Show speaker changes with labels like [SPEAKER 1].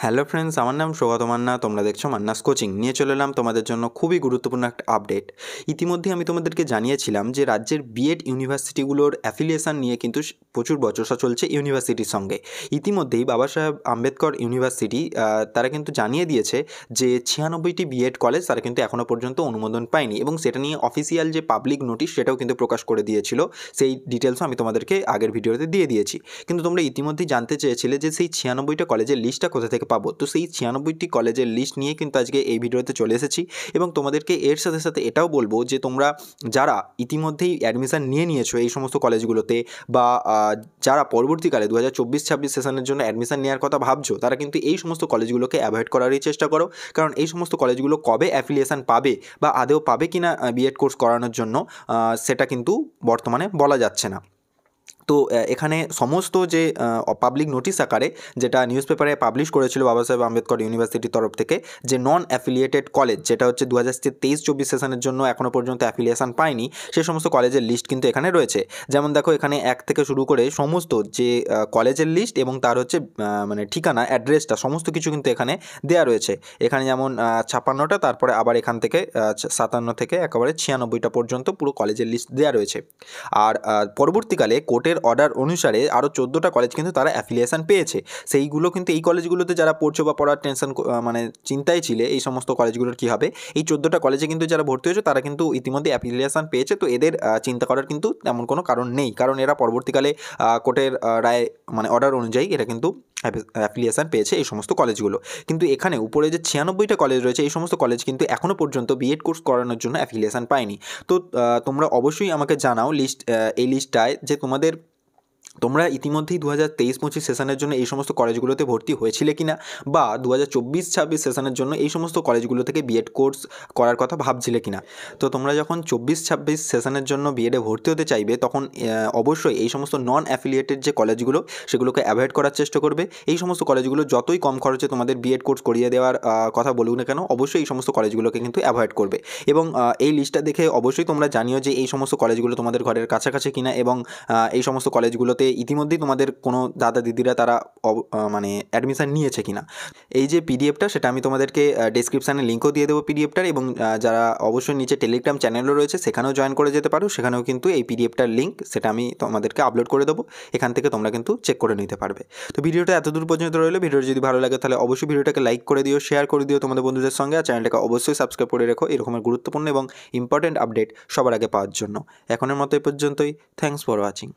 [SPEAKER 1] Hello friends, আমার নাম সৌগত মান্না। তোমরা দেখছো মান্নাস কোচিং। নিয়ে চলে এলাম তোমাদের জন্য খুবই গুরুত্বপূর্ণ একটা আপডেট। ইতিমধ্যেই আমি তোমাদেরকে জানিয়েছিলাম যে রাজ্যের বিএড ইউনিভার্সিটিগুলোর অ্যাফিলিয়েশন নিয়ে কিন্তু প্রচুর বচসা চলছে ইউনিভার্সিটির সঙ্গে। ইতিমধ্যেই বাবা সাহেব আম্বেদকর ইউনিভার্সিটি তারা কিন্তু জানিয়ে দিয়েছে যে 96টি বিএড কলেজ তারা কিন্তু এখনও পর্যন্ত অনুমোদন পায়নি, এবং সেটা নিয়ে অফিসিয়াল যে পাবলিক নোটিশ সেটাও কিন্তু প্রকাশ করে দিয়েছিল। সেই ডিটেলসও আমি তোমাদেরকে আগের ভিডিওতে দিয়ে দিয়েছি। কিন্তু তোমরা ইতিমধ্যেই জানতে চেয়েছিলে যে সেই 96টা কলেজের লিস্টটা কোথা থেকে পাবো। তো সেই 96টি কলেজের লিস্ট নিয়ে কিন্তু আজকে এই ভিডিওতে চলে এসেছি, এবং তোমাদেরকে এর সাথে সাথে এটাও বলবো যে তোমরা যারা ইতিমধ্যেই অ্যাডমিশন নিয়ে নিয়েছো এই সমস্ত কলেজগুলোতে, বা যারা পরবর্তীকালে 2024-26 সেশনের জন্য অ্যাডমিশন নেওয়ার কথা ভাবছো, তারা কিন্তু এই সমস্ত কলেজগুলোকে অ্যাভয়েড করারই চেষ্টা করো। কারণ এই সমস্ত কলেজগুলো কবে অ্যাফিলিয়েশন পাবে বা আদেও পাবে কিনা বিএড কোর্স করানোর জন্য সেটা কিন্তু বর্তমানে বলা যাচ্ছে না। তো এখানে সমস্ত যে পাবলিক নোটিশ আকারে যেটা নিউজ পেপারে পাবলিশ করেছিল বাবা সাহেব আম্বেদকর ইউনিভার্সিটির তরফ থেকে, যে নন অ্যাফিলিয়েটেড কলেজ, যেটা হচ্ছে 2023-24 সেশনের জন্য এখনও পর্যন্ত অ্যাফিলিয়েশন পায়নি, সে সমস্ত কলেজের লিস্ট কিন্তু এখানে রয়েছে। যেমন দেখো, এখানে 1 থেকে শুরু করে সমস্ত যে কলেজের লিস্ট এবং তার হচ্ছে মানে ঠিকানা, অ্যাড্রেসটা, সমস্ত কিছু কিন্তু এখানে দেওয়া রয়েছে। এখানে যেমন 56টা, তারপরে আবার এখান থেকে 57 থেকে একেবারে 96টা পর্যন্ত পুরো কলেজের লিস্ট দেওয়া রয়েছে। আর পরবর্তীকালে কোর্টের অর্ডার অনুসারে আরও 14টা কলেজ কিন্তু তারা অ্যাফিলিয়েশন পেয়েছে। সেইগুলো কিন্তু এই কলেজগুলোতে যারা পড়ছো বা পড়ার টেনশন মানে চিন্তায় ছিলে এই সমস্ত কলেজগুলোর কী হবে, এই 14টা কলেজে কিন্তু যারা ভর্তি হয়েছে তারা কিন্তু ইতিমধ্যে অ্যাফিলিয়েশন পেয়েছে। তো এদের চিন্তা করার কিন্তু তেমন কোনো কারণ নেই, কারণ এরা পরবর্তীকালে কোর্টের রায় মানে অর্ডার অনুযায়ী এরা কিন্তু অ্যাফিলিয়েশন পেয়েছে এই সমস্ত কলেজগুলো। কিন্তু এখানে উপরে যে 96টা কলেজ রয়েছে, এই সমস্ত কলেজ কিন্তু এখনও পর্যন্ত বিএড কোর্স করানোর জন্য অ্যাফিলিয়েশন পায়নি। তো তোমরা অবশ্যই আমাকে জানাও এই লিস্টটায় যে তোমরা ইতিমধ্যেই 2023-25 সেশনের জন্য এই সমস্ত কলেজগুলোতে ভর্তি হয়েছিলে কিনা, বা 2024-26 সেশনের জন্য এই সমস্ত কলেজগুলো থেকে বিএড কোর্স করার কথা ভাবছিলে কিনা। তো তোমরা যখন 24-26 সেশনের জন্য বিএডে ভর্তি হতে চাইবে, তখন অবশ্যই এই সমস্ত নন অ্যাফিলিয়েটেড যে কলেজগুলো সেগুলোকে অ্যাভয়েড করার চেষ্টা করবে। এই সমস্ত কলেজগুলো যতই কম খরচে তোমাদের বিএড কোর্স করিয়ে দেওয়ার কথা বলুক না কেন, অবশ্যই এই সমস্ত কলেজগুলোকে কিন্তু অ্যাভয়েড করবে। এবং এই লিস্টটা দেখে অবশ্যই তোমরা জানিও যে এই সমস্ত কলেজগুলো তোমাদের ঘরের কাছাকাছি কিনা, এবং এই সমস্ত কলেজগুলোতে ইতিমধ্যেই তোমাদের কোনো দাদা দিদিরা তারা মানে অ্যাডমিশান নিয়েছে কিনা। এই যে পিডিএফটা, সেটা আমি তোমাদেরকে ডেসক্রিপশানে লিঙ্কও দিয়ে দেবো পিডিএফটার, এবং যারা অবশ্যই নিচে টেলিগ্রাম চ্যানেলও রয়েছে সেখানেও জয়েন করে যেতে পারো। সেখানেও কিন্তু এই পিডিএফটার লিঙ্ক সেটা আমি তোমাদেরকে আপলোড করে দেবো, এখান থেকে তোমরা কিন্তু চেক করে নিতে পারবে। তো ভিডিওটা এতদূর পর্যন্ত রইলো। ভিডিওটা যদি ভালো লাগে তাহলে অবশ্যই ভিডিওটাকে লাইক করে দিও, শেয়ার করে দিও তোমাদের বন্ধুদের সঙ্গে, আর চ্যানেলটাকে অবশ্যই সাবস্ক্রাইব করে রেখো এরকমের গুরুত্বপূর্ণ এবং ইম্পর্টেন্ট আপডেট সবার আগে পাওয়ার জন্য। এখনের মতো এই পর্যন্তই। Thanks for watching.